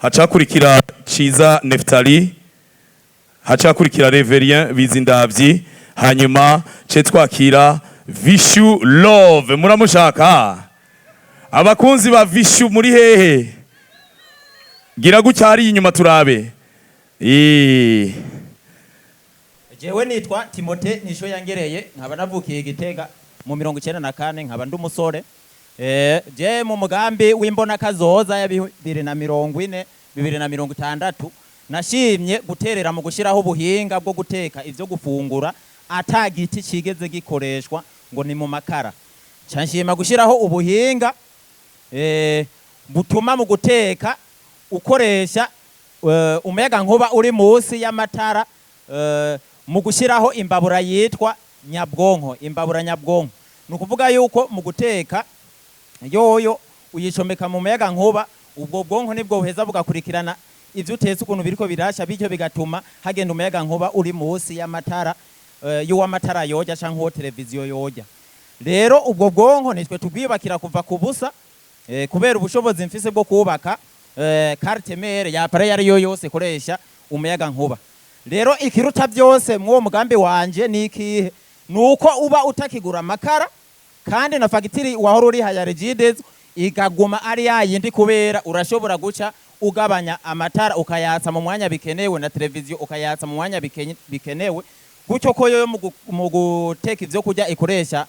hacakurikira Ciza Neftali, hacakurikira Reverien Bizindavyi, hanyuma ce twakira Vishu Love. Muramushaka abakunzi ba Vishu muri hehe? Gira gucyari inyuma turabe. Jewe nitwa Timote Nisho Yangereye, nkaba navukiye Gitega mu 1994, nkaba ndi umusore. Je mu mugambi w'imbona kazoza ya 2040 2060 nashimye guterera mu gushiraho ubuhinga bwo guteka ivyo gufungura atagiti cigeze gikoreshwa ngo ni mu makara. Canshima gushiraho ubuhinga butuma mu guteka ukoresha umuyaga nkuba uri munsi y'amatara, mu gushiraho imbabura yitwa nyabwonko, imbabura nyabwonko. Nukuvuga yuko mu guteka yoyo uyicomeka mu muyaga nkuba, ubwo bwonko nibwo buheza bugakurikirana ivyo utetse ukuntu biriko birasha, bityo bigatuma hagenda umuyaga nkuba uri munsi y'amatara, y'uwamatara yoja canke televiziyo yoja. Rero ubwo bwonko nitwe tugwibakira kuva ku busa, kubera ubushobozi mfise bwo kubaka carte mère ya appareil ari yo yose koresha umuyaga nkuba. Rero ikiruta byose mwo mugambi wanje nikihe, nuko uba utakigura amakara kandi na fagitiri wahora uri haya Regides igaguma ari yayindi, kubera urashobora guca ugabanya amatara ukayatsa mu mwanya bikenewe na televiziyo ukayatsa mu mwanya bikenewe, gucyo ko yo mu guteka ivyo kurya ikoresha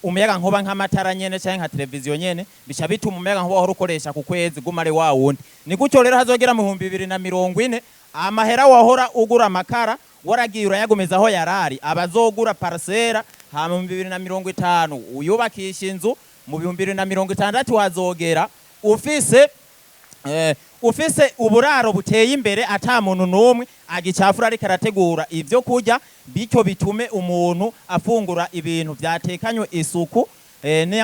umuyaga nkuba nk'amatara nyene canke nka televiziyo nyene, bica bituma umuyaga nkuba wahora ukoresha ku kwezi gumare wa wundi. Ni gucyo rero hazogera mu 2040 amahera wahora ugura amakara waragiye urayagomeza aho yarari, abazogura parcela hama mu 2050 uyubakisha inzu, mu 2060 wazogera ufise uburaro buteye imbere, ata muntu numwe agicafura ariko arategura ivyo kurya, bityo bitume umuntu afungura ibintu vyatekanywe isuku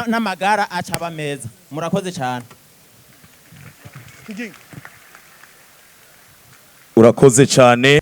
n'amagara acaba meza. Murakoze cyane. Urakoze cyane.